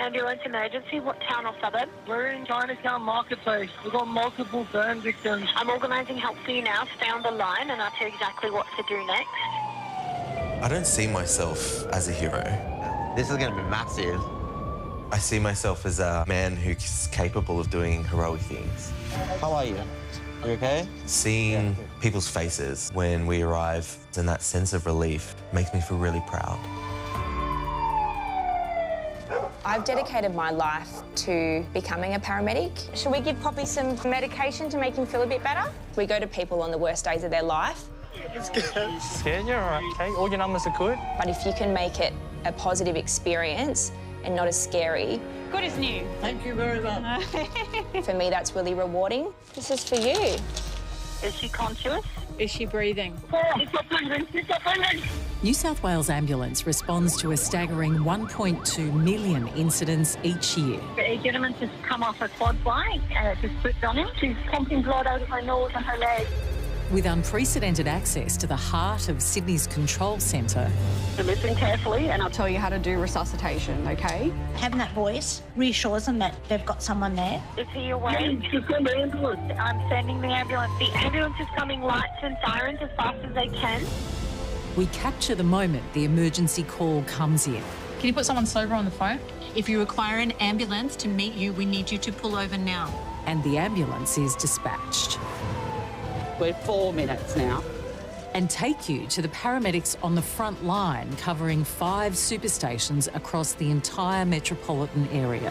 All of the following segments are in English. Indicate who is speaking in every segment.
Speaker 1: ambulance emergency? What town or suburb?
Speaker 2: We're in Chinatown Marketplace. We've got multiple burn victims.
Speaker 1: I'm organising help for you now. Stay on the line and I'll tell you exactly what to do next.
Speaker 3: I don't see myself as a hero.
Speaker 4: This is going to be massive.
Speaker 3: I see myself as a man who's capable of doing heroic things.
Speaker 4: How are you? You okay?
Speaker 3: Seeing people's faces when we arrive and that sense of relief makes me feel really proud.
Speaker 5: I've dedicated my life to becoming a paramedic. Should we give Poppy some medication to make him feel a bit better? We go to people on the worst days of their life.
Speaker 6: It's good. Scared you? All right, okay. All your numbers are good.
Speaker 5: But if you can make it a positive experience and not as scary.
Speaker 7: Good as new.
Speaker 2: Thank you very much.
Speaker 5: For me, that's really rewarding. This is for you.
Speaker 1: Is she conscious?
Speaker 7: Is she breathing?
Speaker 8: New South Wales Ambulance responds to a staggering 1.2 million incidents each year.
Speaker 1: A gentleman just come off a quad bike, just slipped on him. She's pumping blood out of her nose and her leg.
Speaker 8: With unprecedented access to the heart of Sydney's control centre.
Speaker 1: So listen carefully and I'll
Speaker 7: Tell you how to do resuscitation, okay?
Speaker 9: Having that voice reassures them that they've got someone there.
Speaker 1: Is he awake? I'm sending the ambulance. The ambulance is coming lights and sirens as fast as they can.
Speaker 8: We capture the moment the emergency call comes in.
Speaker 7: Can you put someone sober on the phone?
Speaker 10: If you require an ambulance to meet you, we need you to pull over now.
Speaker 8: And the ambulance is dispatched.
Speaker 11: We're 4 minutes now.
Speaker 8: And take you to the paramedics on the front line, covering 5 superstations across the entire metropolitan area.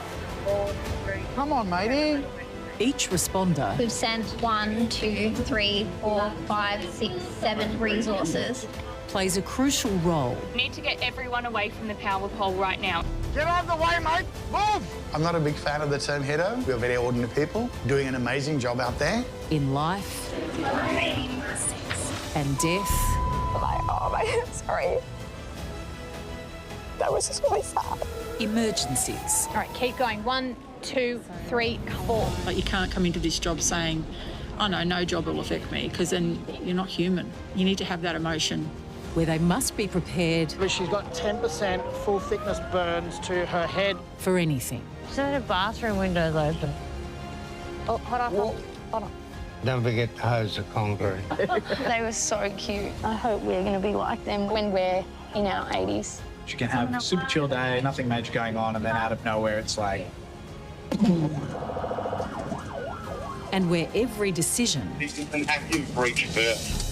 Speaker 6: Come on, matey.
Speaker 8: Each responder
Speaker 12: We've sent 1, 2, 3, 4, 5, 6, 7 resources.
Speaker 8: plays a crucial role.
Speaker 7: We need to get everyone away from the power pole right now.
Speaker 6: Get out of the way, mate. Move!
Speaker 13: I'm not a big fan of the term hero. We're very ordinary people doing an amazing job out there.
Speaker 8: In life and death.
Speaker 5: Sorry. That was just really sad.
Speaker 8: Emergencies.
Speaker 7: All right, keep going. 1, 2, 3, 4.
Speaker 10: But you can't come into this job saying, oh no, no job will affect me, because then you're not human. You need to have that emotion.
Speaker 8: Where they must be prepared.
Speaker 6: She's got 10% full thickness burns to her head.
Speaker 8: For anything.
Speaker 9: So the bathroom window's open.
Speaker 5: Oh, hold on, hold on.
Speaker 11: Don't forget to hose the concrete.
Speaker 5: They were so cute. I hope we're going to be like them when we're in our 80s.
Speaker 6: She can have a super chill day, nothing major going on, and then out of nowhere it's like...
Speaker 8: And where every decision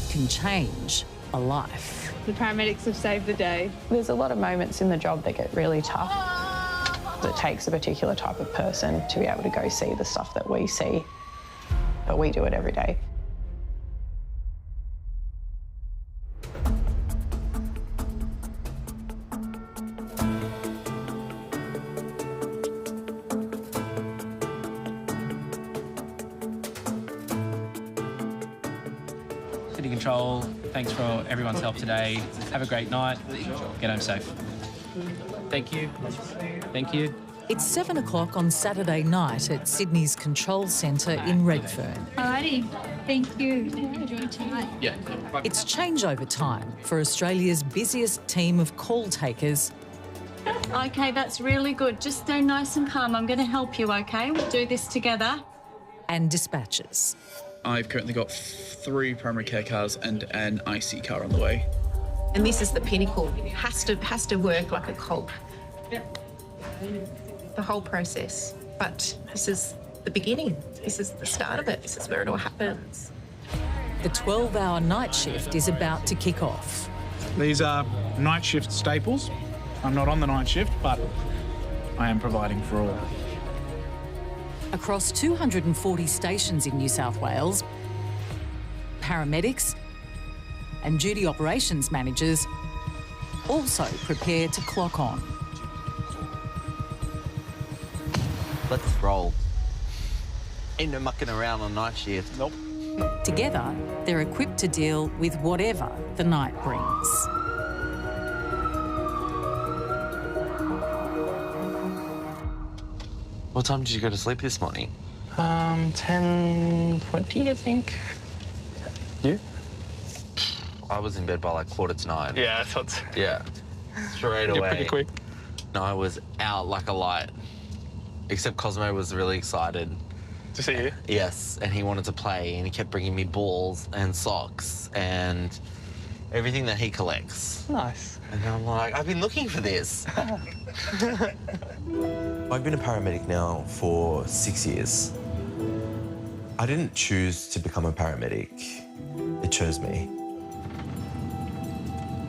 Speaker 8: can change a life.
Speaker 7: The paramedics have saved the day.
Speaker 14: There's a lot of moments in the job that get really tough. It takes a particular type of person to be able to go see the stuff that we see, but we do it every day.
Speaker 6: City Control, thanks for everyone's help today. Have a great night. Get home safe. Thank you. Thank you.
Speaker 8: It's 7 o'clock on Saturday night at Sydney's Control Centre in Redfern.
Speaker 12: Alrighty, thank you. Enjoy tonight.
Speaker 6: Yeah.
Speaker 8: It's changeover time for Australia's busiest team of call takers.
Speaker 10: Okay, that's really good. Just stay nice and calm. I'm going to help you, okay? We'll do this together.
Speaker 8: And dispatchers.
Speaker 15: I've currently got 3 primary care cars and an IC car on the way.
Speaker 10: And this is the pinnacle. It has to work like a cog. The whole process. But this is the beginning. This is the start of it. This is where it all happens.
Speaker 8: The 12-hour night shift is about to kick off.
Speaker 6: These are night shift staples. I'm not on the night shift, but I am providing for all.
Speaker 8: Across 240 stations in New South Wales, paramedics and duty operations managers also prepare to clock on.
Speaker 4: Let's roll. Ain't no mucking around on night shift.
Speaker 6: Nope.
Speaker 8: Together, they're equipped to deal with whatever the night brings.
Speaker 3: What time did you go to sleep this morning?
Speaker 6: 10:20, I think. You?
Speaker 3: I was in bed by like 8:45.
Speaker 6: Yeah, I thought so.
Speaker 3: Yeah. Straight away.
Speaker 6: You're pretty quick.
Speaker 4: I was out like a light. Except Cosmo was really excited.
Speaker 16: To see you?
Speaker 4: Yes, and he wanted to play, and he kept bringing me balls and socks and everything that he collects.
Speaker 16: Nice.
Speaker 4: And I'm like, I've been looking for this.
Speaker 3: I've been a paramedic now for 6 years. I didn't choose to become a paramedic. It chose me.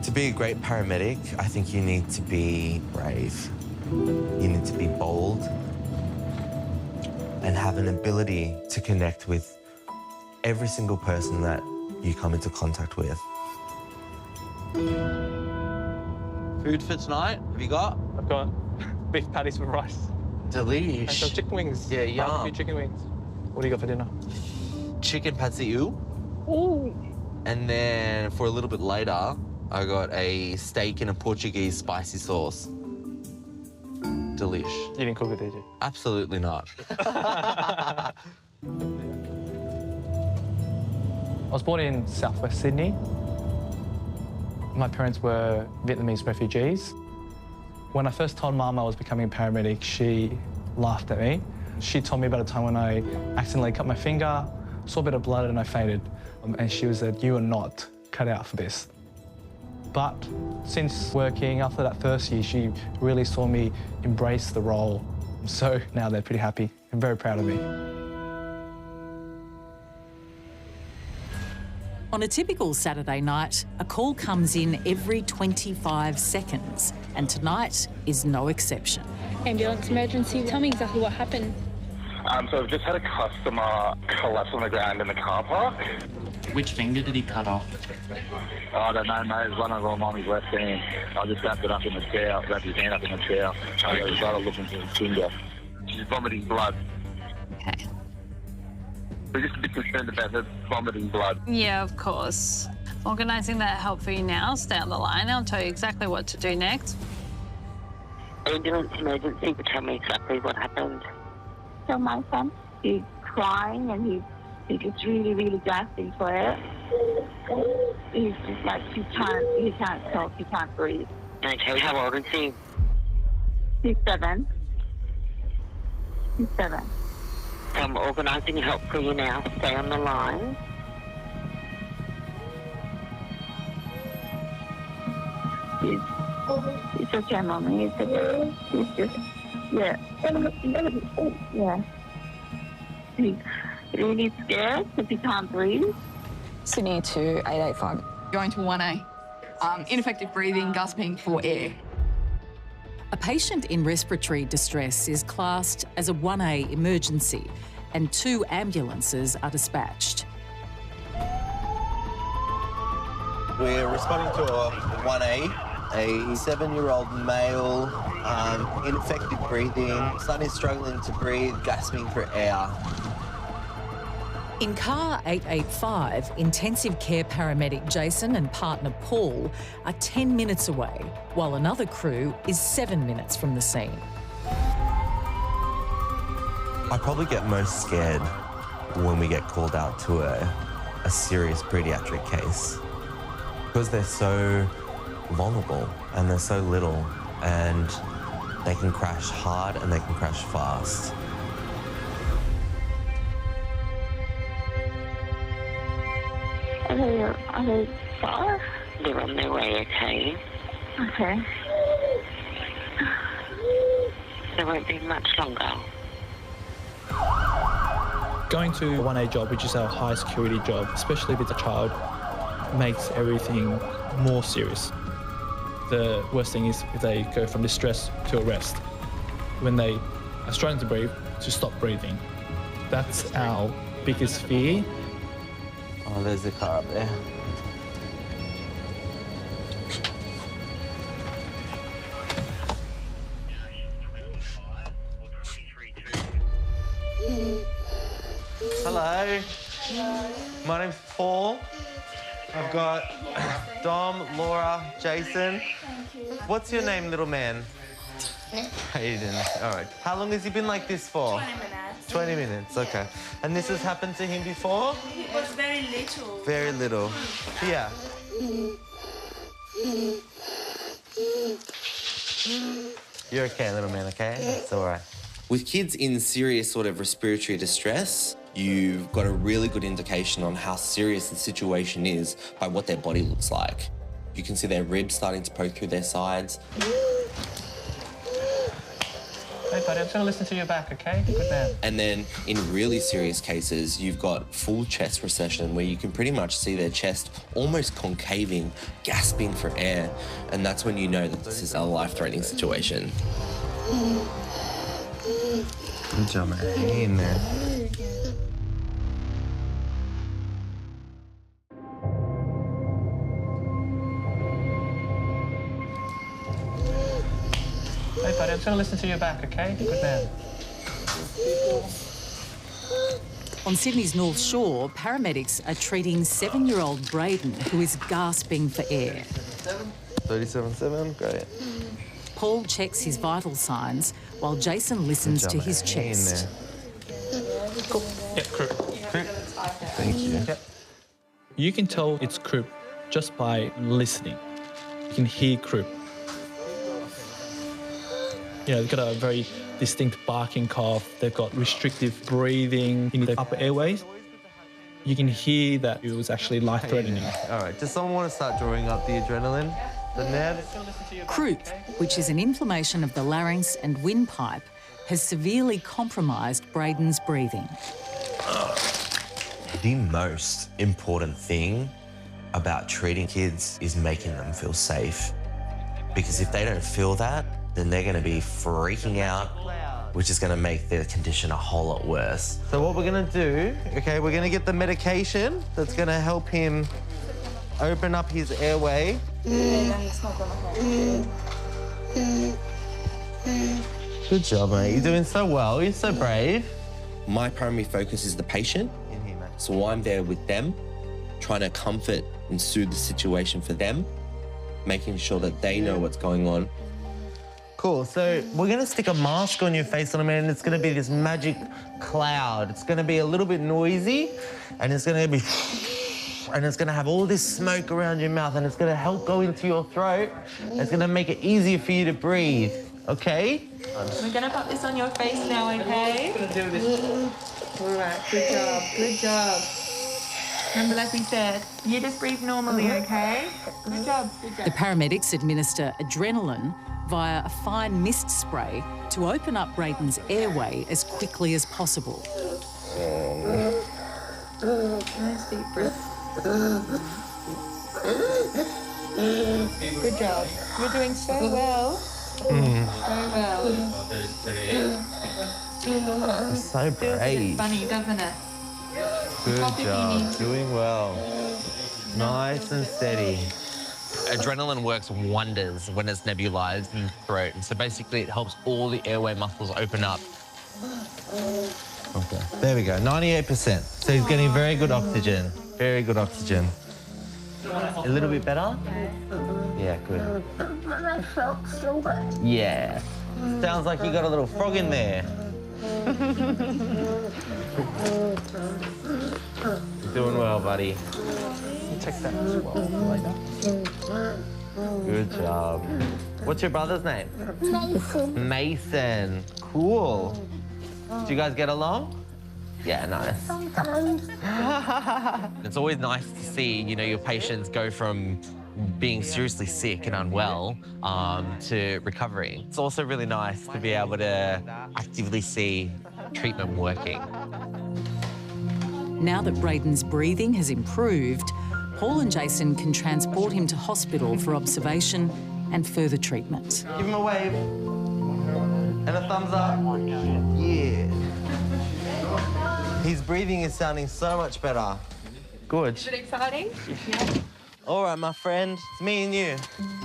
Speaker 3: To be a great paramedic, I think you need to be brave. You need to be bold and have an ability to connect with every single person that you come into contact with.
Speaker 4: Food for tonight, have you got?
Speaker 16: I've got beef patties with rice.
Speaker 4: Delish.
Speaker 16: And some chicken wings.
Speaker 4: Yeah, yum.
Speaker 16: Barbecue chicken wings. What do you got for dinner?
Speaker 4: Chicken patsiu.
Speaker 16: Ooh.
Speaker 4: And then for a little bit later, I got a steak in a Portuguese spicy sauce. Delish.
Speaker 16: You didn't cook it, did you?
Speaker 4: Absolutely not.
Speaker 16: I was born in southwest Sydney. My parents were Vietnamese refugees. When I first told Mum I was becoming a paramedic, she laughed at me. She told me about a time when I accidentally cut my finger, saw a bit of blood and I fainted. And she said, "You are not cut out for this." But since working, after that first year, she really saw me embrace the role. So now they're pretty happy and very proud of me.
Speaker 8: On a typical Saturday night, a call comes in every 25 seconds, and tonight is no exception.
Speaker 7: Ambulance emergency. Tell me exactly what happened.
Speaker 17: So I've just had a customer collapse on the ground in the car park.
Speaker 6: Which finger did he cut off?
Speaker 17: I don't know, mate. It's one of them on his left hand. I just wrapped it up in the chair, wrapped his hand up in the chair. I was rather looking for his finger. She's vomiting blood.
Speaker 7: Okay.
Speaker 17: We're just a bit concerned about her vomiting blood.
Speaker 7: Yeah, of course. Organising that help for you now. Stay on the line. I'll tell you exactly what to do next.
Speaker 1: Ambulance emergency, but tell me exactly what happened. So my son is crying and he's just really, really gasping for it. He's just like, he can't talk, he can't breathe. Okay, how old is he? He's 7. He's 7. I'm organising help for you now. Stay on the line. It's okay, Mommy. It's okay. It's just, yeah. Yeah. He's really scared because he can't breathe.
Speaker 18: Sydney to 885. Going to 1A. Ineffective breathing, gasping for air.
Speaker 8: A patient in respiratory distress is classed as a 1A emergency, and 2 ambulances are dispatched.
Speaker 4: We're responding to a 1A, a 7-year-old male, ineffective breathing, son is struggling to breathe, gasping for air.
Speaker 8: In car 885, intensive care paramedic Jason and partner Paul are 10 minutes away, while another crew is 7 minutes from the scene.
Speaker 3: I probably get most scared when we get called out to a serious pediatric case because they're so vulnerable and they're so little and they can crash hard and they can crash fast.
Speaker 1: Are they far? They're on their way, okay? Okay. They won't be much longer.
Speaker 16: Going to a 1A job, which is our high security job, especially with a child, makes everything more serious. The worst thing is if they go from distress to arrest. When they are struggling to breathe, to stop breathing. That's our biggest fear.
Speaker 4: Oh, there's the car up there.
Speaker 3: Hello. My name's Paul. I've got Dom, Laura, Jason. What's your name, little man? Hayden. All right. How long has he been like this for?
Speaker 19: 20 minutes.
Speaker 3: 20 minutes, okay. And this has happened to him before?
Speaker 19: He was very little.
Speaker 3: Very little. Yeah. You're okay, little man, okay? It's all right. With kids in serious sort of respiratory distress, you've got a really good indication on how serious the situation is by what their body looks like. You can see their ribs starting to poke through their sides.
Speaker 16: Hey, buddy, I'm just going to listen to your back, okay? Good man.
Speaker 3: And then in really serious cases, you've got full chest recession where you can pretty much see their chest almost concaving, gasping for air. And that's when you know that this is a life-threatening situation. Good job, man. Hang in there.
Speaker 16: Hey, buddy, I'm just going to listen to your back, okay? Good man.
Speaker 8: On Sydney's North Shore, paramedics are treating 7-year-old Braden, who is gasping for air.
Speaker 3: 37.7, great.
Speaker 8: Paul checks his vital signs while Jason listens to his chest.
Speaker 16: Yep, croup.
Speaker 3: Thank you.
Speaker 16: Yep. You can tell it's croup just by listening. You can hear croup. You know, they've got a very distinct barking cough. They've got restrictive breathing in the upper airways. You can hear that it was actually life-threatening.
Speaker 3: All right, does someone want to start drawing up the adrenaline? The nerves?
Speaker 8: Croup, which is an inflammation of the larynx and windpipe, has severely compromised Braden's breathing.
Speaker 3: The most important thing about treating kids is making them feel safe. Because if they don't feel that, then they're going to be freaking out, which is going to make their condition a whole lot worse. So what we're going to do, okay, we're going to get the medication that's going to help him open up his airway. Good job, mate. You're doing so well. You're so brave. My primary focus is the patient, so I'm there with them, trying to comfort and soothe the situation for them, making sure that they know what's going on. Cool, so we're gonna stick a mask on your face, little man, and it's gonna be this magic cloud. It's gonna be a little bit noisy, and it's gonna be, and it's gonna have all this smoke around your mouth, and it's gonna help go into your throat. And it's gonna make it easier for you to breathe, okay?
Speaker 19: We're gonna put this on your face now, okay?
Speaker 16: Gonna do this.
Speaker 19: All right, good job, good job. Remember, like we said, you just breathe normally, okay? Good job, good job.
Speaker 8: The paramedics administer adrenaline via a fine mist spray to open up Braden's airway as quickly as possible.
Speaker 19: Nice deep breath. Good job. You're doing so well. So well.
Speaker 3: You're so brave.
Speaker 19: Funny, doesn't it?
Speaker 3: Good job, doing well. Nice and steady. Adrenaline works wonders when it's nebulized in the throat. And so basically it helps all the airway muscles open up. Okay, there we go, 98%. So he's getting very good oxygen, very good oxygen. A little bit better? Yeah, good.
Speaker 1: I felt so bad.
Speaker 3: Yeah. Sounds like you got a little frog in there. Doing well, buddy.
Speaker 16: Check that as well later.
Speaker 3: Good job. What's your brother's name?
Speaker 1: Mason.
Speaker 3: Mason. Cool. Do you guys get along? Yeah, nice.
Speaker 1: Sometimes.
Speaker 3: It's always nice to see, you know, your patients go from being seriously sick and unwell to recovery. It's also really nice to be able to actively see treatment working.
Speaker 8: Now that Braden's breathing has improved, Paul and Jason can transport him to hospital for observation and further treatment.
Speaker 3: Give him a wave. And a thumbs up. Yeah. His breathing is sounding so much better. Good.
Speaker 19: Is it exciting?
Speaker 3: All right, my friend, it's me and you.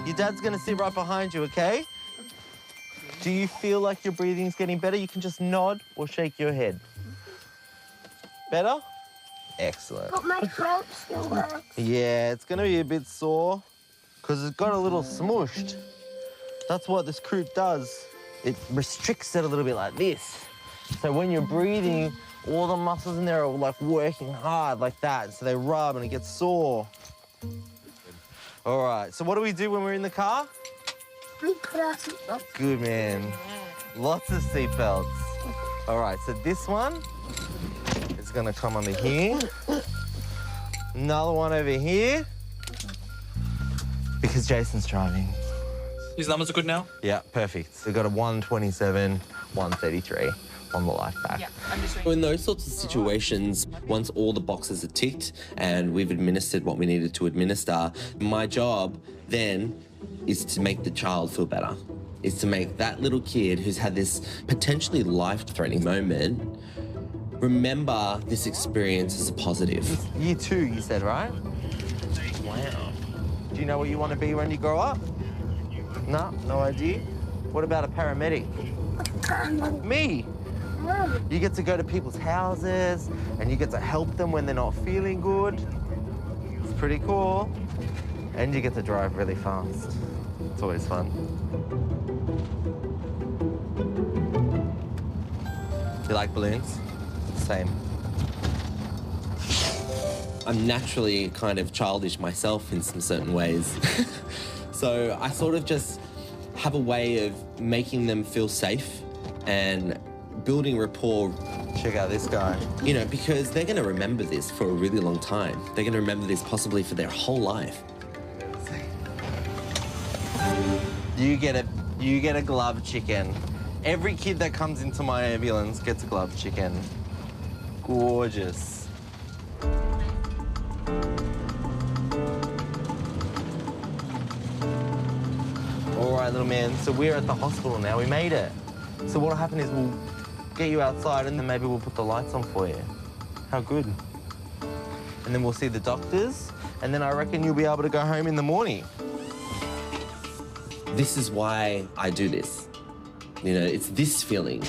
Speaker 3: Your dad's gonna sit right behind you, okay? Do you feel like your breathing's getting better? You can just nod or shake your head. Better? Excellent.
Speaker 1: But my throat still hurts.
Speaker 3: Yeah, it's gonna be a bit sore because it's got a little smooshed. That's what this croup does. It restricts it a little bit like this. So when you're breathing, all the muscles in there are like working hard like that. So they rub and it gets sore. All right, so what do we do when we're in the car? Good, man. Lots of seatbelts. All right, so this one is gonna come under here. Another one over here. Because Jason's driving.
Speaker 15: His numbers are good now?
Speaker 3: Yeah, perfect. So we've got a 127, 133 on the life back.
Speaker 4: In those sorts of situations, once all the boxes are ticked and we've administered what we needed to administer, my job then is to make the child feel better, is to make that little kid who's had this potentially life-threatening moment remember this experience as a positive.
Speaker 3: Year 2, you said, right? Wow. Do you know what you want to be when you grow up? No, no idea. What about a paramedic? Me. You get to go to people's houses and you get to help them when they're not feeling good. It's pretty cool. And you get to drive really fast. It's always fun. You like balloons? Same.
Speaker 4: I'm naturally kind of childish myself in some certain ways. So I sort of just have a way of making them feel safe and building rapport.
Speaker 3: Check out this guy.
Speaker 4: You know, because they're going to remember this for a really long time. They're going to remember this possibly for their whole life.
Speaker 3: You get a glove chicken. Every kid that comes into my ambulance gets a glove chicken. Gorgeous. All right, little man, so we're at the hospital now. We made it. So what'll happen is we'll get you outside and then maybe we'll put the lights on for you. How good. And then we'll see the doctors, and then I reckon you'll be able to go home in the morning.
Speaker 4: This is why I do this. You know, it's this feeling.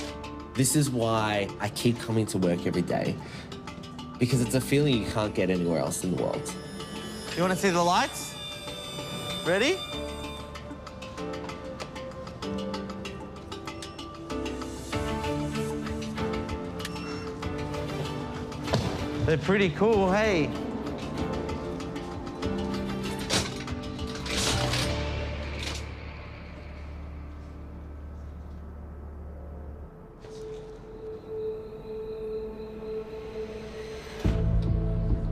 Speaker 4: This is why I keep coming to work every day. Because it's a feeling you can't get anywhere else in the world.
Speaker 3: You want to see the lights? Ready? They're pretty cool, hey?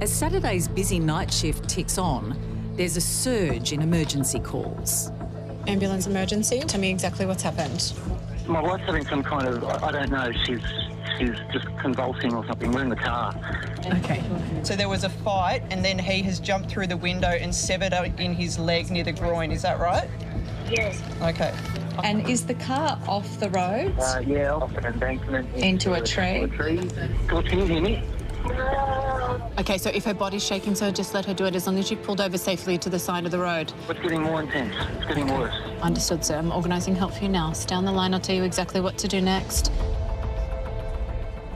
Speaker 8: As Saturday's busy night shift ticks on, there's a surge in emergency calls.
Speaker 10: Ambulance emergency. Tell me exactly what's happened.
Speaker 2: My wife's having some kind of, I don't know, she's just convulsing or something. We're in the car.
Speaker 20: Okay. So there was a fight and then he has jumped through the window and severed in his leg near the groin. Is that right?
Speaker 1: Yes.
Speaker 20: Okay.
Speaker 21: And is the car off the road?
Speaker 2: Yeah, off an embankment.
Speaker 21: Into a tree?
Speaker 2: Can you hear me?
Speaker 10: Okay, so if her body's shaking, so just let her do it as long as you've pulled over safely to the side of the road.
Speaker 2: It's getting more intense. It's getting worse.
Speaker 10: Understood, sir. I'm organising help for you now. Stay on the line. I'll tell you exactly what to do next.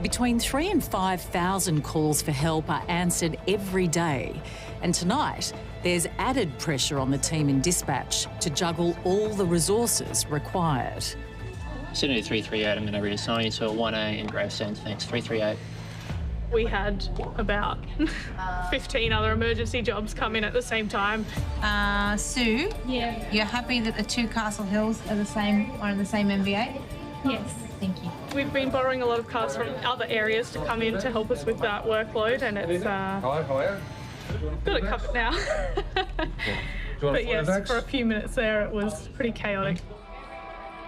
Speaker 8: Between 3,000 and 5,000 calls for help are answered every day. And tonight, there's added pressure on the team in dispatch to juggle all the resources required.
Speaker 6: Sydney 338, I'm going to reassign you to a 1A in Gravesend. Thanks, 338.
Speaker 22: We had about 15 other emergency jobs come in at the same time.
Speaker 23: Sue?
Speaker 22: Yeah.
Speaker 23: You're happy that the two Castle Hills are the same, are in the same MVA?
Speaker 22: Yes.
Speaker 23: Thank you.
Speaker 22: We've been borrowing a lot of cars from other areas to come in to help us with that workload, and it's got it covered now. But yes, for a few minutes there, it was pretty chaotic.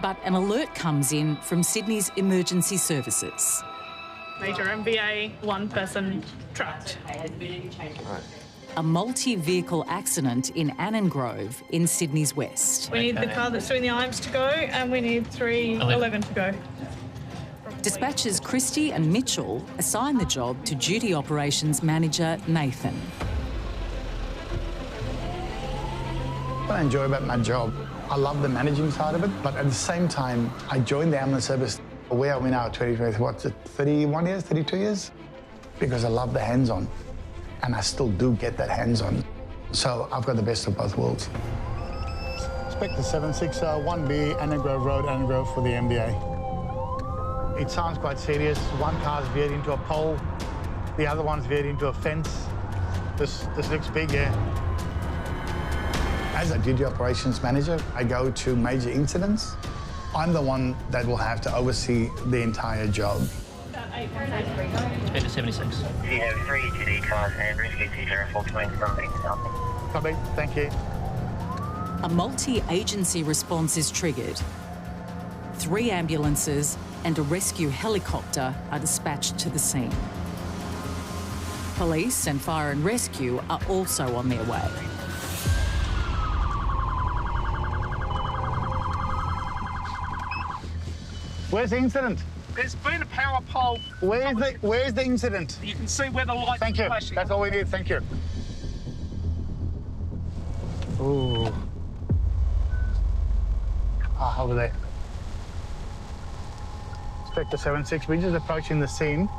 Speaker 8: But an alert comes in from Sydney's emergency services.
Speaker 22: Major MVA, one person trapped.
Speaker 8: A multi-vehicle accident in Annangrove in Sydney's west.
Speaker 22: We need the car that's doing the IMS to go, and we need 311 to go.
Speaker 8: Dispatchers Christie and Mitchell assign the job to Duty Operations Manager Nathan.
Speaker 13: What I enjoy about my job, I love the managing side of it, but at the same time, I joined the ambulance service. Where are we now? 31 years, 32 years? Because I love the hands-on, and I still do get that hands-on. So I've got the best of both worlds. Inspector 761B, Annangrove Road, Annangrove for the MBA. It sounds quite serious. One car's veered into a pole, the other one's veered into a fence. This looks big, yeah. As a duty operations manager, I go to major incidents. I'm the one that will have to oversee the entire job.
Speaker 6: It's to 76.
Speaker 5: You have 3 GD cars and rescue teacher for 20 something.
Speaker 13: Copy, thank you.
Speaker 8: A multi-agency response is triggered. 3 ambulances and a rescue helicopter are dispatched to the scene. Police and fire and rescue are also on their way.
Speaker 13: Where's the incident?
Speaker 9: There's been a power pole.
Speaker 13: Where's the incident?
Speaker 9: You can see where the lights
Speaker 13: Thank
Speaker 9: are
Speaker 13: you.
Speaker 9: flashing.
Speaker 13: That's all we need. Thank you. Ooh. Ah, over there. Inspector 76, we're just approaching the scene.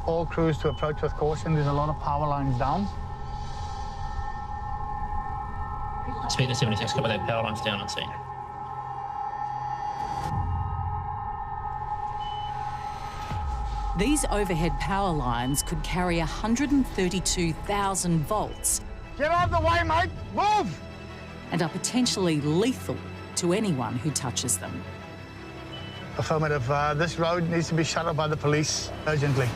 Speaker 13: All crews to approach with caution. There's a lot of power lines down.
Speaker 6: Speed to 76, cover that power lines down on scene.
Speaker 8: These overhead power lines could carry 132,000 volts.
Speaker 13: Get out of the way, mate! Move!
Speaker 8: And are potentially lethal to anyone who touches them.
Speaker 13: Affirmative. This road needs to be shut off by the police urgently.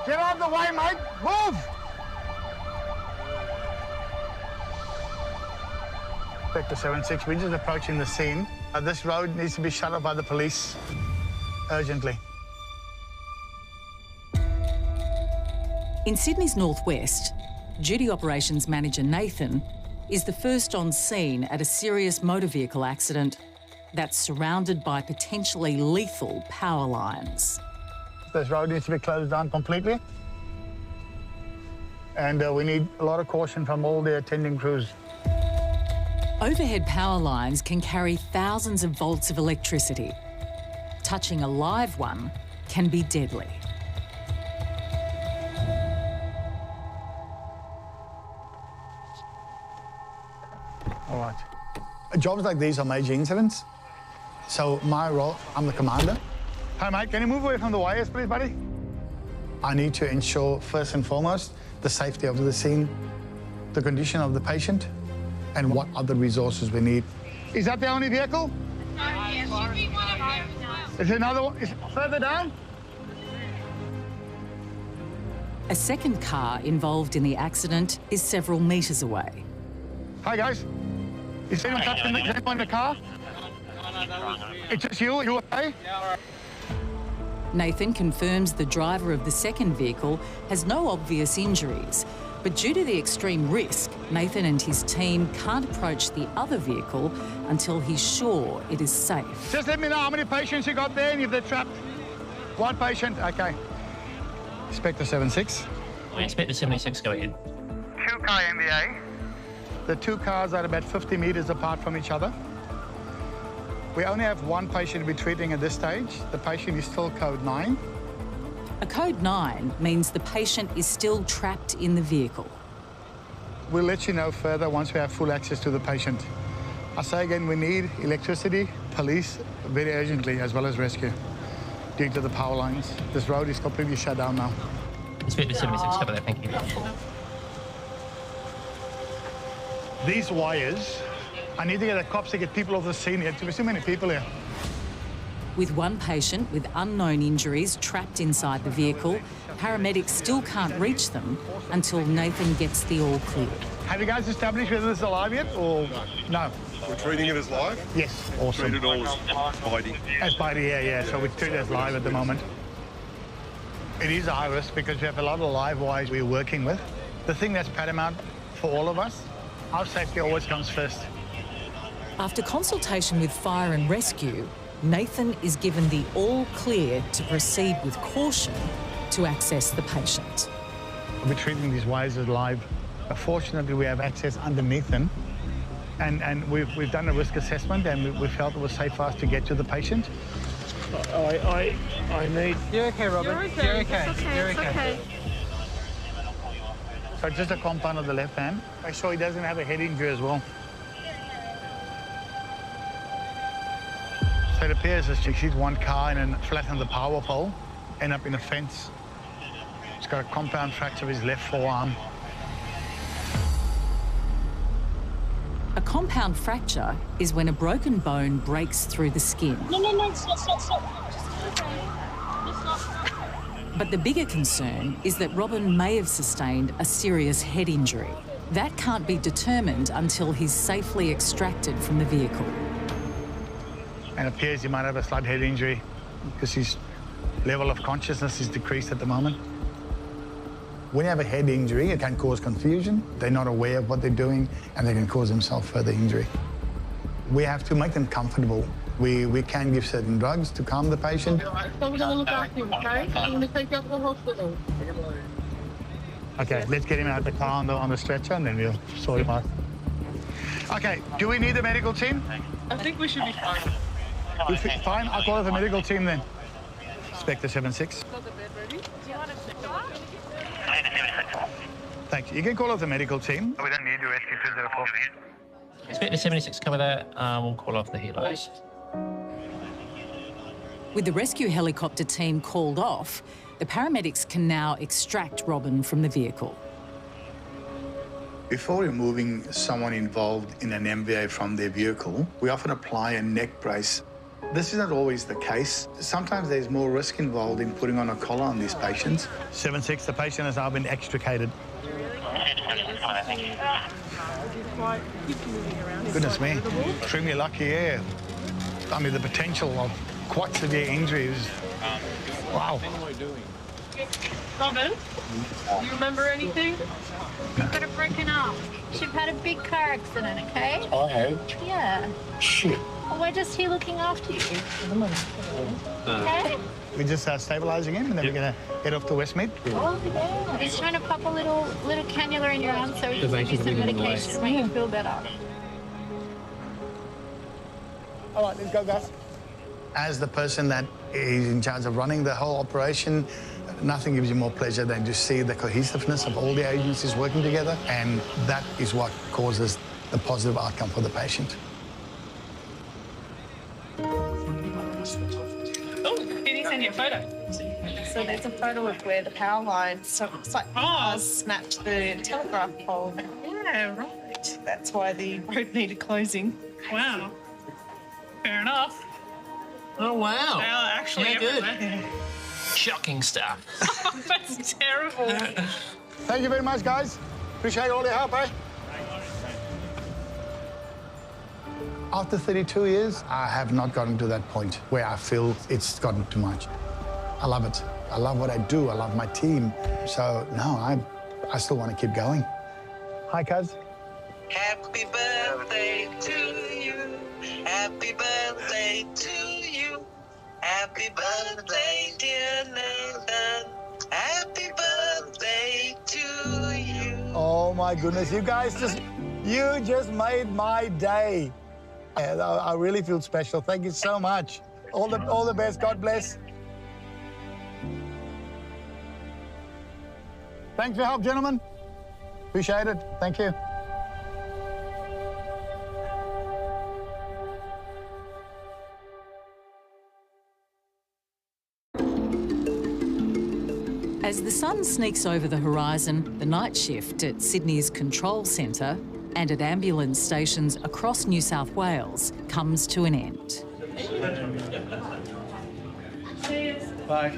Speaker 13: Get out of the way, mate! Move! Inspector 76, we're just approaching the scene. This road needs to be shut off by the police urgently.
Speaker 8: In Sydney's northwest, Duty Operations Manager Nathan is the first on scene at a serious motor vehicle accident that's surrounded by potentially lethal power lines.
Speaker 13: This road needs to be closed down completely. And we need a lot of caution from all the attending crews.
Speaker 8: Overhead power lines can carry thousands of volts of electricity. Touching a live one can be deadly.
Speaker 13: All right. Jobs like these are major incidents. So my role, I'm the commander. Hi, mate, can you move away from the wires, please, buddy? I need to ensure, first and foremost, the safety of the scene, the condition of the patient, and what other resources we need. Is that the only vehicle? Is another one? Is it further down?
Speaker 8: A second car involved in the accident is several metres away.
Speaker 13: Hi, guys. Is anyone touching in the car? It's just you? You okay?
Speaker 8: Nathan confirms the driver of the second vehicle has no obvious injuries, but due to the extreme risk, Nathan and his team can't approach the other vehicle until he's sure it is safe.
Speaker 13: Just let me know how many patients you got there and if they're trapped. One patient, okay. Inspector 76.
Speaker 6: Inspector 76, go ahead.
Speaker 13: 2-car MVA. The 2 cars are about 50 metres apart from each other. We only have one patient to be treating at this stage. The patient is still code 9.
Speaker 8: A code 9 means the patient is still trapped in the vehicle.
Speaker 13: We'll let you know further once we have full access to the patient. I say again, we need electricity, police, very urgently, as well as rescue, due to the power lines. This road is completely shut down now.
Speaker 6: Inspector 76, cover that, thank you.
Speaker 13: These wires, I need to get the cops to get people off the scene here. There's too many people here.
Speaker 8: With one patient with unknown injuries trapped inside the vehicle, paramedics still can't reach them until Nathan gets the all clear.
Speaker 13: Have you guys established whether this is alive yet or no?
Speaker 11: We're treating it as live?
Speaker 13: Yes, awesome.
Speaker 11: Treat it all as bitey.
Speaker 13: As bitey, yeah. So we treat it as live at the moment. It is a high risk because we have a lot of live wires we're working with. The thing that's paramount for all of us, our safety always comes first.
Speaker 8: After consultation with fire and rescue, Nathan is given the all clear to proceed with caution to access the patient.
Speaker 13: We're treating these wires as live. Fortunately, we have access underneath them. And we've done a risk assessment and we felt it was safe for us to get to the patient. I need...
Speaker 9: You're okay, Robert.
Speaker 23: You're okay.
Speaker 9: You're okay.
Speaker 23: It's okay.
Speaker 9: You're
Speaker 23: It's
Speaker 9: okay.
Speaker 23: okay.
Speaker 13: So just a compound of the left hand. Make sure he doesn't have a head injury as well. So it appears as she hit one car and then flattened the power pole, end up in a fence. He's got a compound fracture of his left forearm.
Speaker 8: A compound fracture is when a broken bone breaks through the skin.
Speaker 1: No, stop.
Speaker 8: But the bigger concern is that Robin may have sustained a serious head injury. That can't be determined until he's safely extracted from the vehicle.
Speaker 13: And it appears he might have a slight head injury because his level of consciousness is decreased at the moment. When you have a head injury, it can cause confusion. They're not aware of what they're doing and they can cause themselves further injury. We have to make them comfortable. We can give certain drugs to calm the patient.
Speaker 1: So we're going to look after him, okay? I'm going to take you up to the hospital.
Speaker 13: Okay, let's get him out of the car on the stretcher and then we'll sort him out. Okay, do we need the medical team?
Speaker 22: I think we should be fine.
Speaker 13: We're fine? I'll call it the medical team then. Inspector 76. Thanks. You can call us the medical team. We don't need to rescue 204.
Speaker 6: Inspector 76, cover that. We'll call off the helos.
Speaker 8: With the rescue helicopter team called off, the paramedics can now extract Robin from the vehicle.
Speaker 13: Before removing someone involved in an MVA from their vehicle, we often apply a neck brace. This is not always the case. Sometimes there's more risk involved in putting on a collar on these patients. 7-6, the patient has now been extricated. Goodness me, extremely lucky, yeah. I mean, the potential of quite severe injuries. Wow.
Speaker 22: Robin, do you remember anything?
Speaker 23: You've got it broken up. You've had a big car accident, okay?
Speaker 13: I have?
Speaker 23: Yeah.
Speaker 13: Shit.
Speaker 23: Well, we're just here looking after you. Okay?
Speaker 13: We're just stabilising him and then we're going to head off to Westmead.
Speaker 23: Oh, yeah. He's trying to pop a little cannula in your arm so we can give you some medication to make you feel better.
Speaker 13: All right, let's go, guys. As the person that is in charge of running the whole operation, nothing gives you more pleasure than to see the cohesiveness of all the agencies working together, and that is what causes the positive outcome for the patient.
Speaker 22: Oh, did he send you a photo?
Speaker 18: So there's a photo of where the power line, so it looks like snapped the telegraph pole.
Speaker 22: Yeah, right.
Speaker 18: That's why the road needed closing.
Speaker 22: Wow. Fair enough.
Speaker 6: Oh, wow.
Speaker 22: Now, actually,
Speaker 6: Yeah, good.
Speaker 22: everywhere.
Speaker 6: Shocking stuff.
Speaker 22: That's terrible.
Speaker 13: Thank you very much, guys. Appreciate all your help, eh? After 32 years, I have not gotten to that point where I feel it's gotten too much. I love it. I love what I do. I love my team. So, no, I still want to keep going. Hi, cuz.
Speaker 12: Happy birthday to you. Happy birthday to you. Happy birthday, dear Nathan. Happy birthday to you.
Speaker 13: Oh, my goodness. You guys you just made my day. I really feel special. Thank you so much. All the best. God bless. Thanks for your help, gentlemen. Appreciate it. Thank you.
Speaker 8: As the sun sneaks over the horizon, the night shift at Sydney's control centre and at ambulance stations across New South Wales comes to an end.
Speaker 16: Bye.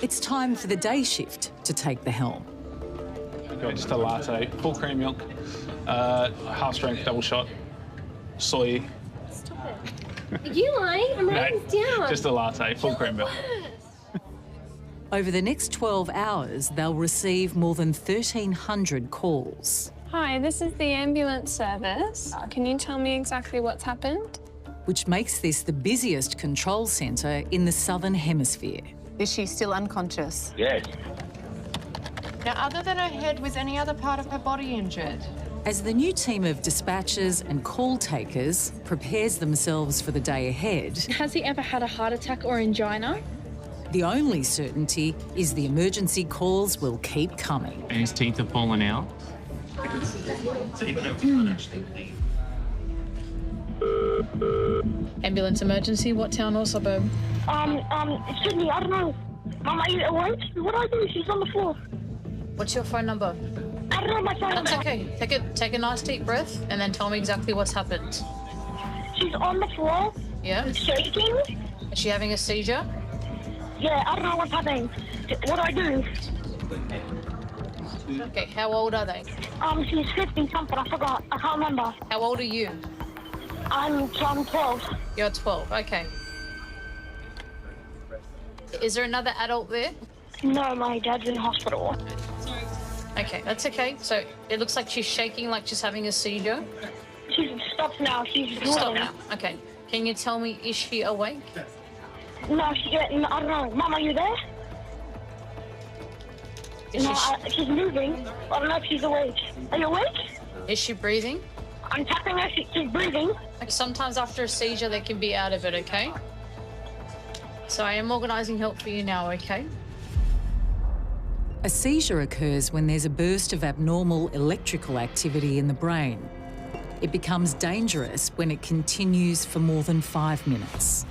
Speaker 8: It's time for the day shift to take the helm.
Speaker 15: Got just a latte, full cream milk, half strength double shot, soy.
Speaker 1: Are you lying? I'm writing this down.
Speaker 15: Just a latte, full cream milk.
Speaker 8: Over the next 12 hours, they'll receive more than 1,300 calls.
Speaker 14: Hi, this is the ambulance service. Can you tell me exactly what's happened?
Speaker 8: Which makes this the busiest control centre in the Southern Hemisphere.
Speaker 18: Is she still unconscious?
Speaker 12: Yes.
Speaker 18: Now, other than her head, was any other part of her body injured?
Speaker 8: As the new team of dispatchers and call takers prepares themselves for the day ahead...
Speaker 14: Has he ever had a heart attack or angina?
Speaker 8: The only certainty is the emergency calls will keep coming.
Speaker 6: And his teeth are falling out.
Speaker 10: Ambulance emergency, what town or suburb?
Speaker 1: Sydney, I don't know. Mum, are you awake? What do I do? She's on the floor.
Speaker 10: What's your phone number?
Speaker 1: I don't know my phone
Speaker 10: That's
Speaker 1: number.
Speaker 10: okay. Take a nice deep breath and then tell me exactly what's happened.
Speaker 1: She's on the floor.
Speaker 10: Yeah?
Speaker 1: Shaking.
Speaker 10: Is she having a seizure?
Speaker 1: Yeah, I don't know what's happening. What do I do?
Speaker 10: Okay, how old are they?
Speaker 1: She's 50 something, I forgot. I can't remember.
Speaker 10: How old are you?
Speaker 1: I'm 12.
Speaker 10: You're 12, okay. Is there another adult there?
Speaker 1: No, my dad's in hospital.
Speaker 10: Okay, that's okay. So it looks like she's shaking like she's having a seizure.
Speaker 1: She's stopped now. She's
Speaker 10: Stop now. Okay. Can you tell me, is she awake?
Speaker 1: No, I don't know. Mum, are you there? She's moving. I don't know if she's awake. Are you awake?
Speaker 10: Is she breathing?
Speaker 1: I'm tapping her. She's breathing.
Speaker 10: Like sometimes after a seizure, they can be out of it, okay? So I am organising help for you now, okay?
Speaker 8: A seizure occurs when there's a burst of abnormal electrical activity in the brain. It becomes dangerous when it continues for more than 5 minutes.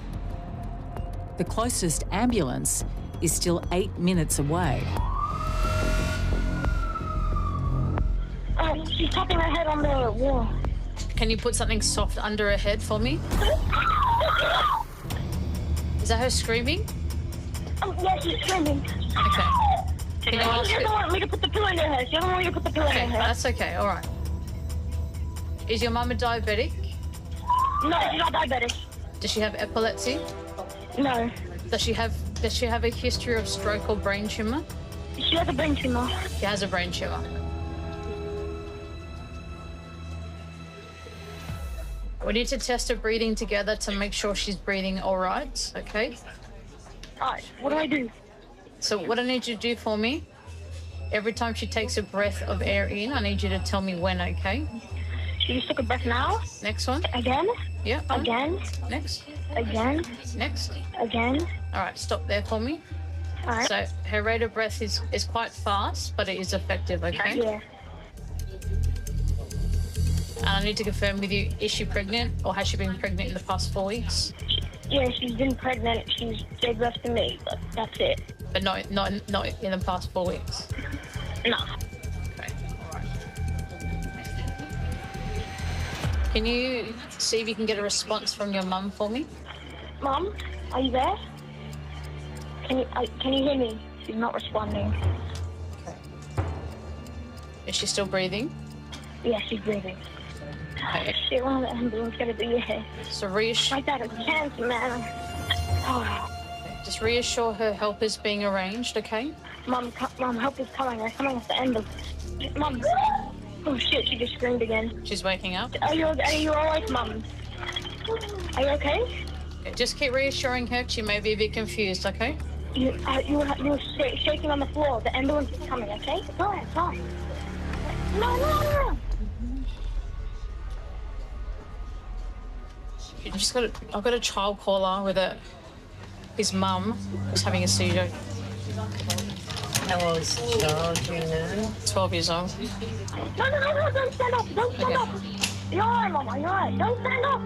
Speaker 8: The closest ambulance is still 8 minutes away.
Speaker 1: She's tapping her head on the wall.
Speaker 10: Can you put something soft under her head for me? Is that her screaming?
Speaker 1: Oh, yeah, she's screaming.
Speaker 10: Okay. Can you ask
Speaker 1: She
Speaker 10: her?
Speaker 1: doesn't want me to put the pillow in her head. She doesn't want me to put the pillow in
Speaker 10: Okay,
Speaker 1: her head.
Speaker 10: that's okay, all right. Is your mum a diabetic?
Speaker 1: No, she's not diabetic.
Speaker 10: Does she have epilepsy?
Speaker 1: No.
Speaker 10: Does she have a history of stroke or brain tumour?
Speaker 1: She has a brain tumour.
Speaker 10: She has a brain tumour. We need to test her breathing together to make sure she's breathing all right, okay?
Speaker 1: Alright, what do I do?
Speaker 10: So what I need you to do for me, every time she takes a breath of air in, I need you to tell me when, okay?
Speaker 1: She just took a breath now.
Speaker 10: Next one.
Speaker 1: Again.
Speaker 10: Yeah.
Speaker 1: Again.
Speaker 10: Next.
Speaker 1: Again.
Speaker 10: Next.
Speaker 1: Again.
Speaker 10: All right, stop there for me.
Speaker 1: All right.
Speaker 10: So her rate of breath is quite fast, but it is effective, okay?
Speaker 1: Yeah.
Speaker 10: And I need to confirm with you, is she pregnant or has she been pregnant in the past 4 weeks?
Speaker 1: Yeah, she's been pregnant. She's gave birth to me, but that's it.
Speaker 10: But not in the past 4 weeks?
Speaker 1: No.
Speaker 10: Okay, all right. Can you see if you can get a response from your mum for me?
Speaker 1: Mum, are you there? Can you hear me? She's not responding.
Speaker 10: Okay. Is she still breathing?
Speaker 1: Yeah, she's breathing.
Speaker 10: Okay.
Speaker 1: Shit, one of the ambulance gonna be here.
Speaker 10: So reassure.
Speaker 1: My dad has cancer, man. Oh.
Speaker 10: Just reassure her help is being arranged, okay?
Speaker 1: Mum, help is coming. They're coming at the end of. Mum. Oh shit! She just screamed again.
Speaker 10: She's waking up.
Speaker 1: Are you alright, Mum? Are you okay?
Speaker 10: Okay, just keep reassuring her. She may be a bit confused, okay?
Speaker 1: You're shaking on the floor. The ambulance is coming, okay? It's alright, it's alright. No.
Speaker 10: I've got a child caller with his mum who's having a seizure.
Speaker 7: How old is the child, do you know?
Speaker 10: 12 years old.
Speaker 1: No, don't stand up. Don't stand up. You're alright, Mama, you're alright. Don't stand up.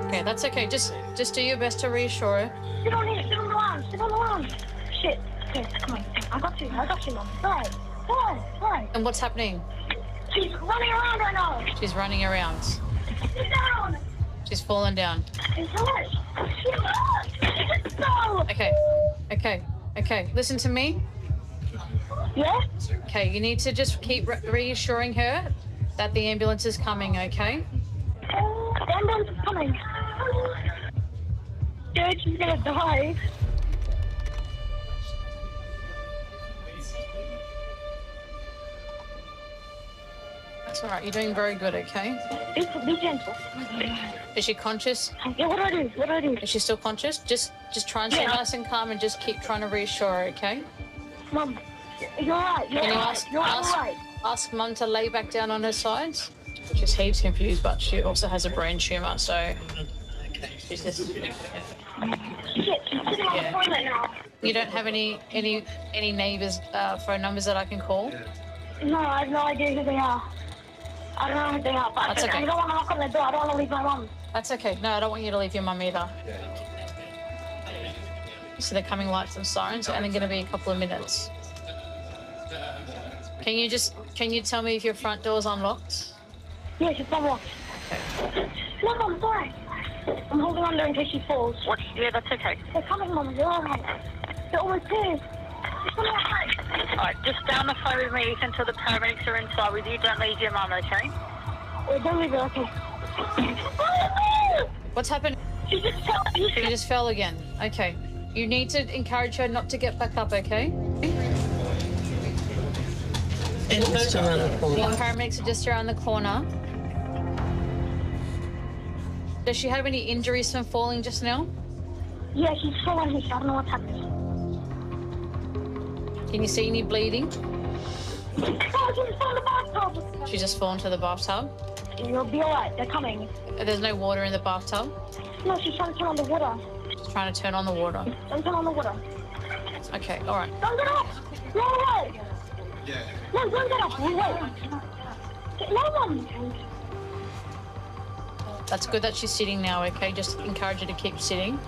Speaker 10: Okay, that's okay. Just do your best to reassure her.
Speaker 1: Sit on here, sit on the lounge. Shit. Okay, come on. I got you, Mum. Sorry.
Speaker 10: And what's happening?
Speaker 1: She's running around right now.
Speaker 10: She's running around.
Speaker 1: Sit down.
Speaker 10: She's fallen down.
Speaker 1: It's alright. No.
Speaker 10: Okay. Listen to me.
Speaker 1: Yeah?
Speaker 10: Okay, you need to just keep reassuring her that the ambulance is coming, okay?
Speaker 1: The ambulance is coming. Dude, she's gonna die.
Speaker 10: That's all right. You're doing very good, okay?
Speaker 1: Be gentle.
Speaker 10: Is she conscious?
Speaker 1: Yeah, what do I do?
Speaker 10: Is she still conscious? Just try and stay nice and calm and just keep trying to reassure her, okay?
Speaker 1: Mum, you're alright. You're alright.
Speaker 10: Ask Mum to lay back down on her sides. She's heaps confused, but she also has a brain tumour, so she's just.
Speaker 1: Shit, she's sitting on the toilet now.
Speaker 10: You don't have any neighbours' phone numbers that I can call?
Speaker 1: No, I have no idea who they are. I don't know who they are, but
Speaker 10: That's okay.
Speaker 1: I don't want to knock on their door. I don't want to leave my mum.
Speaker 10: That's okay. No, I don't want you to leave your mum either. So they're coming lights and sirens, and they're going to be a couple of minutes. Can you tell me if your front door's unlocked?
Speaker 1: Yes, it's unlocked.
Speaker 10: Okay.
Speaker 1: No, Mum, sorry. I'm holding on there in case she falls.
Speaker 2: What? Yeah, that's okay.
Speaker 1: They're coming, Mum. They're all right. They're almost here.
Speaker 2: Alright, just stay on the phone with me, Ethan, until the paramedics are inside with you. Don't leave your mum, okay?
Speaker 1: Don't leave her, okay.
Speaker 10: What's happened?
Speaker 1: She just fell.
Speaker 10: She just fell again. Okay. You need to encourage her not to get back up, okay? The paramedics are just around the corner. Does she have any injuries from falling just now?
Speaker 1: Yeah, she's fallen here. I don't know what's happening.
Speaker 10: Can you see any bleeding?
Speaker 1: Oh, she just fell in the bathtub.
Speaker 10: She just fell into the bathtub?
Speaker 1: You'll be alright. They're coming.
Speaker 10: There's no water in the bathtub?
Speaker 1: No, she's trying to turn on the water.
Speaker 10: She's trying to turn on the water.
Speaker 1: Don't turn on the water.
Speaker 10: Okay, all right.
Speaker 1: Don't get up! No, wait! No, don't get up! Wait! No, Mum!
Speaker 10: That's good that she's sitting now, okay? Just encourage her to keep sitting.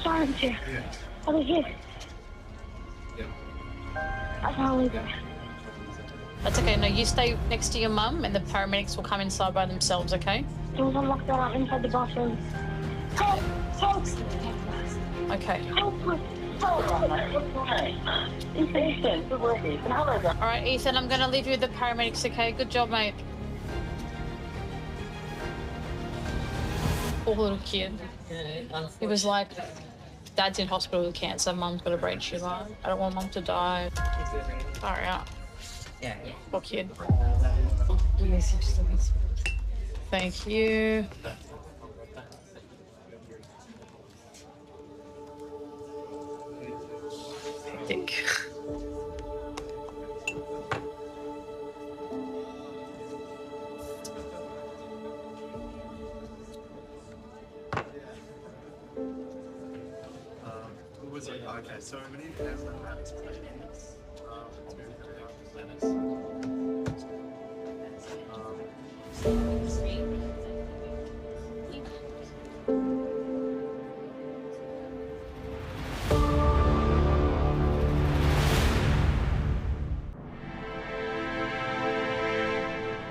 Speaker 1: Sorry, I'm here. I was here. I can't leave her.
Speaker 10: That's okay. No, you stay next to your mum and the paramedics will come inside by themselves, okay?
Speaker 1: Doors unlocked that are inside the bathroom. Help! Help!
Speaker 10: Okay.
Speaker 1: Help! Help! Ethan,
Speaker 10: all right, Ethan, I'm going to leave you with the paramedics, okay? Good job, mate. Poor little kid. He was like, Dad's in hospital with cancer, Mum's got a brain tumour. I don't want Mum to die. Far out.
Speaker 7: Yeah.
Speaker 10: Poor kid. Thank you. Hectic.
Speaker 4: Okay, so we need to have some maps, please.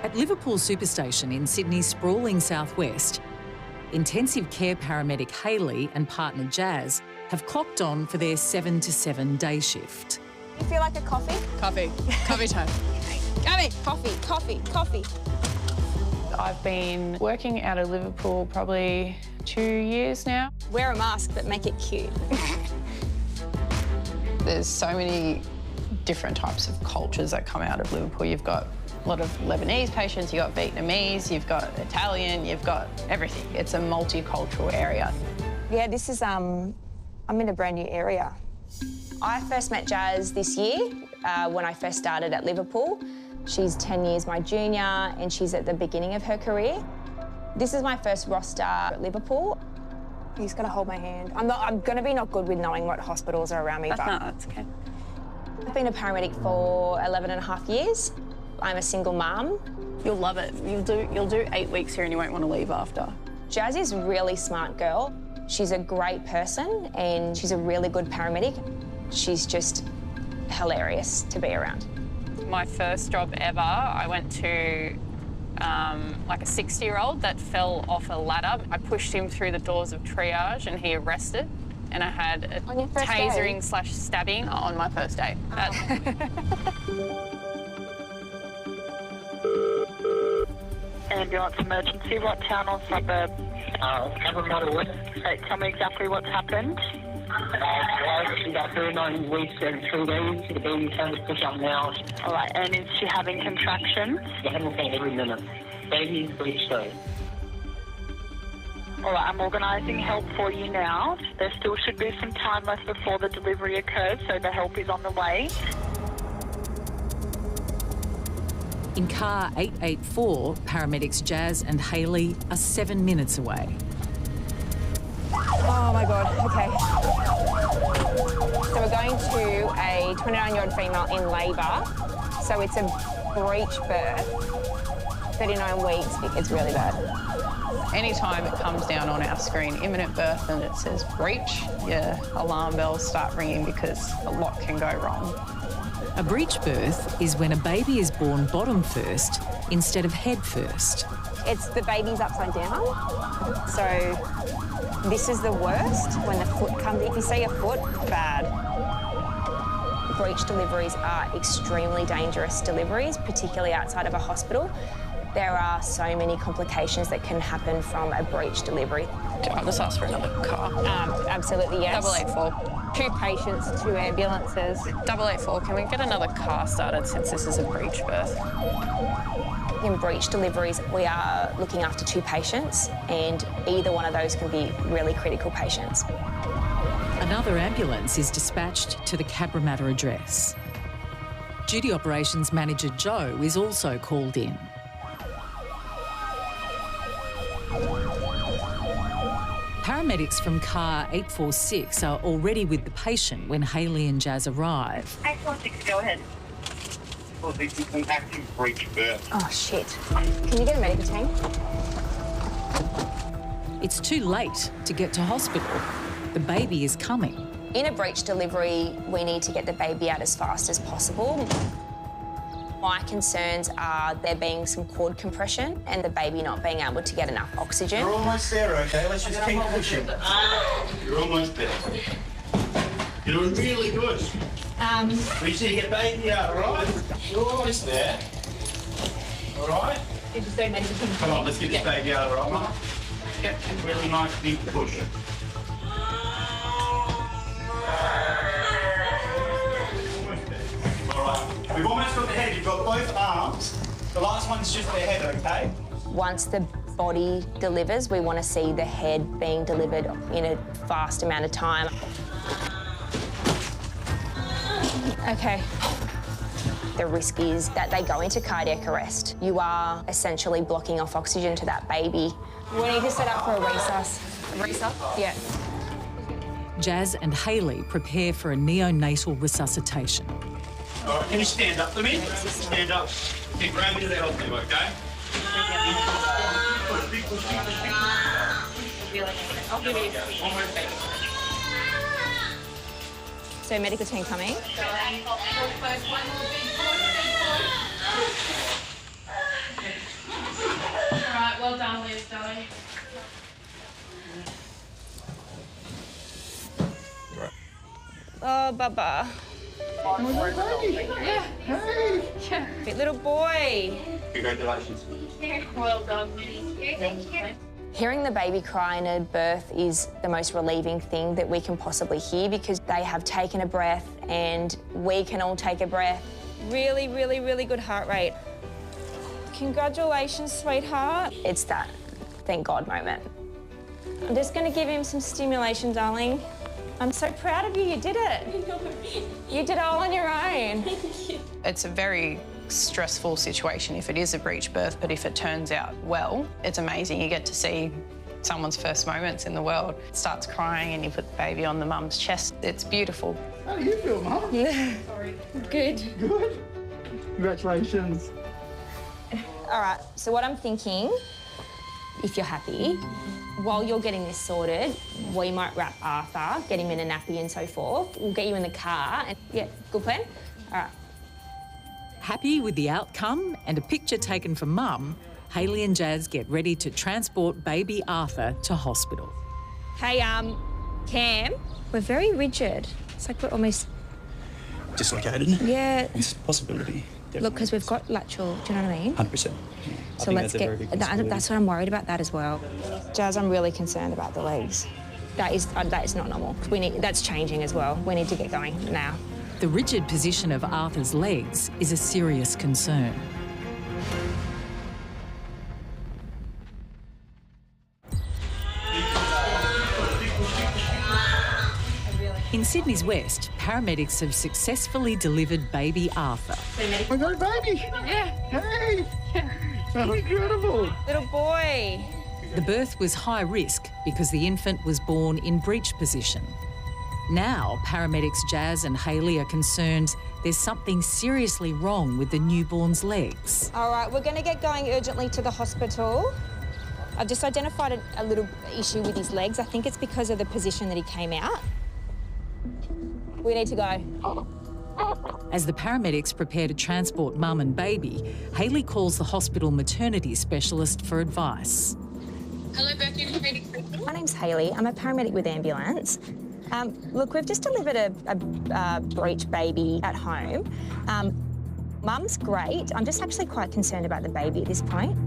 Speaker 8: At Liverpool Superstation in Sydney's sprawling southwest, intensive care paramedic Hayley and partner Jazz have clocked on for their 7 to 7 day shift.
Speaker 17: You feel like a coffee?
Speaker 21: Coffee. Coffee time.
Speaker 17: Coffee. Coffee. Coffee. Coffee.
Speaker 22: I've been working out of Liverpool probably 2 years now.
Speaker 17: Wear a mask, but make it cute.
Speaker 22: There's so many different types of cultures that come out of Liverpool. You've got a lot of Lebanese patients, you've got Vietnamese, you've got Italian, you've got everything. It's a multicultural area.
Speaker 17: Yeah, this is, I'm in a brand new area. I first met Jazz this year when I first started at Liverpool. She's 10 years my junior and she's at the beginning of her career. This is my first roster at Liverpool. He's gonna hold my hand. I'm gonna be not good with knowing what hospitals are around me.
Speaker 22: That's okay.
Speaker 17: I've been a paramedic for 11 and a half years. I'm a single mum.
Speaker 22: You'll love it. You'll do 8 weeks here and you won't want to leave after.
Speaker 17: Jazz is a really smart girl. She's a great person and she's a really good paramedic. She's just hilarious to be around.
Speaker 22: My first job ever, I went to like a 60-year-old that fell off a ladder. I pushed him through the doors of triage and he arrested. And I had a tasering / stabbing on my first day.
Speaker 2: Ambulance emergency, what town or suburb? Okay, tell me exactly what's happened.
Speaker 5: She's got 39 weeks and 3 days. The baby's trying to push out now.
Speaker 2: All right, and is she having contractions?
Speaker 5: They have pain every minute. Baby's breached though.
Speaker 2: All right, I'm organising help for you now. There still should be some time left before the delivery occurs, so the help is on the way.
Speaker 8: In car 884, paramedics Jazz and Hayley are 7 minutes away.
Speaker 17: Oh my God, okay. So we're going to a 29-year-old female in labour. So it's a breech birth. 39 weeks, it's really bad.
Speaker 18: Anytime it comes down on our screen, imminent birth, and it says breech, your alarm bells start ringing because a lot can go wrong.
Speaker 8: A breech birth is when a baby is born bottom first instead of head first.
Speaker 17: It's the baby's upside down. So this is the worst when the foot comes. If you see a foot, bad. Breech deliveries are extremely dangerous deliveries, particularly outside of a hospital. There are so many complications that can happen from a breech delivery.
Speaker 18: I'll just ask for another car.
Speaker 17: Absolutely, yes.
Speaker 18: 884.
Speaker 17: 2 patients, 2 ambulances.
Speaker 18: 884, can we get another car started since this is a breech birth?
Speaker 17: In breech deliveries, we are looking after 2 patients, and either one of those can be really critical patients.
Speaker 8: Another ambulance is dispatched to the Cabramatta address. Duty Operations Manager Joe is also called in. Paramedics from car 846 are already with the patient when Hayley and Jazz arrive.
Speaker 12: 846, go ahead. 846 is an active breech birth.
Speaker 17: Oh, shit. Can you get a medical team?
Speaker 8: It's too late to get to hospital. The baby is coming.
Speaker 17: In a breech delivery, we need to get the baby out as fast as possible. My concerns are there being some cord compression and the baby not being able to get enough oxygen.
Speaker 12: You're almost there, OK? Let's just keep pushing. You're almost there. You're doing really good. We just need to get baby out, all right? You're almost there. All right?
Speaker 17: Did you say medical team?
Speaker 12: Come on, let's get this baby out, all right? Get a really nice big push. We've almost got the head. You've got both arms. The last one's just the head, OK?
Speaker 17: Once the body delivers, we want to see the head being delivered in a fast amount of time. OK. The risk is that they go into cardiac arrest. You are essentially blocking off oxygen to that baby. We need to set up for a resus.
Speaker 18: A resus?
Speaker 17: Yeah.
Speaker 8: Jazz and Hayley prepare for a neonatal resuscitation.
Speaker 12: All right, can you stand up for me? Stand up. Okay, grab me to the help you, OK?
Speaker 17: So medical team coming.
Speaker 22: All right, well done, Liz, darling.
Speaker 17: Oh, Baba.
Speaker 22: Yeah. Hey. Yeah.
Speaker 17: Good little boy.
Speaker 12: Congratulations.
Speaker 22: Well done, Thank you.
Speaker 17: Hearing the baby cry in a birth is the most relieving thing that we can possibly hear because they have taken a breath and we can all take a breath. Really, really, really good heart rate. Congratulations, sweetheart. It's that thank God moment. I'm just going to give him some stimulation, darling. I'm so proud of you. You did it. You did it all on your own.
Speaker 22: Thank you.
Speaker 18: It's a very stressful situation if it is a breech birth, but if it turns out well, it's amazing. You get to see someone's first moments in the world. It starts crying and you put the baby on the mum's chest. It's beautiful.
Speaker 9: How do you feel, Mum?
Speaker 17: Sorry. Good.
Speaker 9: Good? Congratulations.
Speaker 17: All right, so what I'm thinking, if you're happy, while you're getting this sorted, we might wrap Arthur, get him in a nappy and so forth. We'll get you in the car. And yeah, good plan? All right.
Speaker 8: Happy with the outcome and a picture taken for Mum, Hayley and Jazz get ready to transport baby Arthur to hospital.
Speaker 17: Hey, Cam, we're very rigid. It's like we're almost...
Speaker 3: Dislocated?
Speaker 17: Yeah.
Speaker 3: It's a possibility.
Speaker 17: Look, because we've got lateral, do you know what I mean?
Speaker 3: 100%.
Speaker 17: So let's get... That's what I'm worried about, that as well. Jazz, I'm really concerned about the legs. That is not normal. That's changing as well. We need to get going now.
Speaker 8: The rigid position of Arthur's legs is a serious concern. In Sydney's West, paramedics have successfully delivered baby Arthur.
Speaker 9: We got a baby.
Speaker 22: Yeah.
Speaker 9: Hey. Yeah. That's incredible.
Speaker 17: Little boy.
Speaker 8: The birth was high risk because the infant was born in breech position. Now, paramedics Jazz and Hayley are concerned there's something seriously wrong with the newborn's legs.
Speaker 17: All right, we're going to get going urgently to the hospital. I've just identified a little issue with his legs. I think it's because of the position that he came out. We need to go.
Speaker 8: As the paramedics prepare to transport mum and baby, Hayley calls the hospital maternity specialist for advice.
Speaker 17: Hello, Becky. My name's Hayley. I'm a paramedic with ambulance. Look, we've just delivered a breech baby at home. Mum's great. I'm just actually quite concerned about the baby at this point.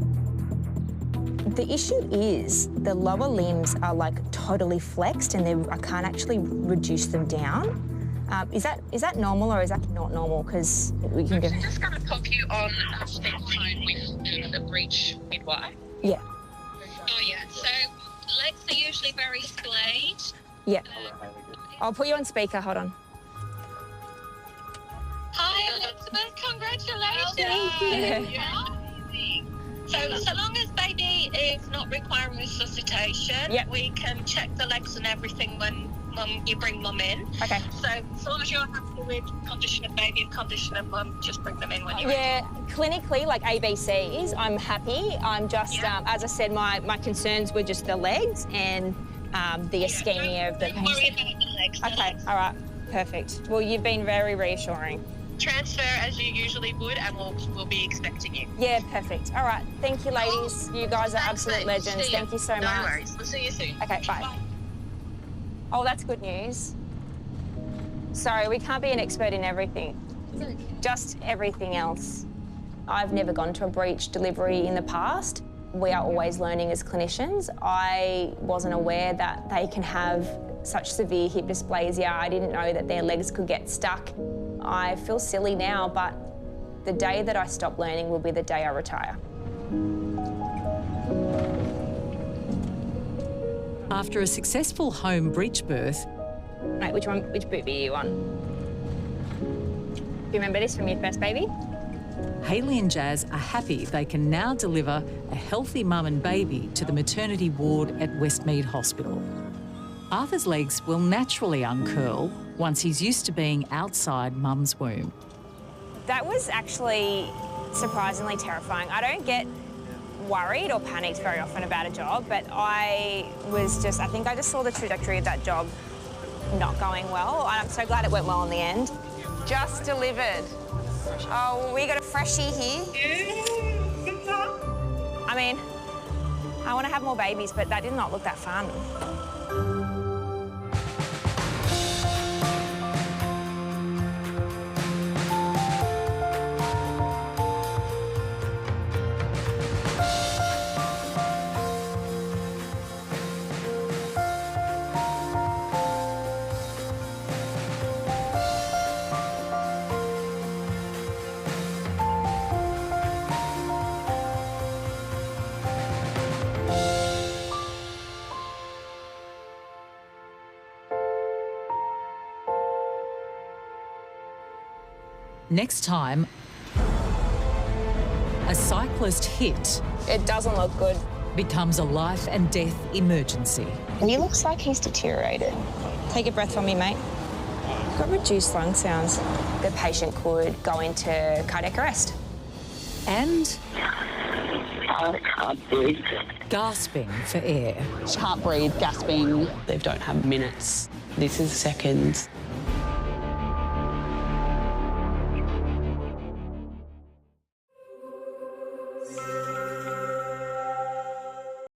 Speaker 17: The issue is the lower limbs are like totally flexed and I can't actually reduce them down. Is that normal or is that not normal? Because we can
Speaker 11: I'm just going to pop you on a phone with the breech midwife.
Speaker 17: Yeah.
Speaker 11: Oh, yeah. So legs are usually very splayed.
Speaker 17: Yeah. I'll put you on speaker. Hold on.
Speaker 11: Hi, Elizabeth. Congratulations.
Speaker 17: Thank you.
Speaker 11: So long as baby is not requiring resuscitation, we can check the legs and everything when you bring mum in.
Speaker 17: Okay.
Speaker 11: So as long as you're happy with condition of baby and condition of mum, just bring them in when you're ready.
Speaker 17: Yeah, clinically, like ABCs, I'm happy. I'm just, as I said, my concerns were just the legs and the ischemia of the
Speaker 11: Don't worry about the legs.
Speaker 17: Okay, all right, perfect. Well, you've been very reassuring.
Speaker 11: Transfer as you usually would, and we'll be expecting you.
Speaker 17: Yeah, perfect. All right, thank you, ladies. You guys are absolute legends. Thank you so much.
Speaker 11: No worries. We'll see you soon.
Speaker 17: Okay, bye. Oh, that's good news. Sorry, we can't be an expert in everything. Just everything else. I've never gone to a breech delivery in the past. We are always learning as clinicians. I wasn't aware that they can have such severe hip dysplasia. I didn't know that their legs could get stuck. I feel silly now, but the day that I stop learning will be the day I retire.
Speaker 8: After a successful home breech birth...
Speaker 17: Mate, which booby are you on? Do you remember this from your first baby?
Speaker 8: Hayley and Jazz are happy they can now deliver a healthy mum and baby to the maternity ward at Westmead Hospital. Arthur's legs will naturally uncurl once he's used to being outside mum's womb.
Speaker 17: That was actually surprisingly terrifying. I don't get worried or panicked very often about a job, but I think I just saw the trajectory of that job not going well. And I'm so glad it went well in the end. Just delivered. Oh, we got a freshie here. I mean, I want to have more babies, but that did not look that fun.
Speaker 8: Next time, a cyclist hit.
Speaker 17: It doesn't look good.
Speaker 8: Becomes a life and death emergency.
Speaker 17: He looks like he's deteriorated. Take a breath from me, mate. Got reduced lung sounds. The patient could go into cardiac arrest.
Speaker 8: And
Speaker 1: I can't breathe.
Speaker 8: Gasping for air.
Speaker 19: She can't breathe, gasping. They don't have minutes. This is seconds.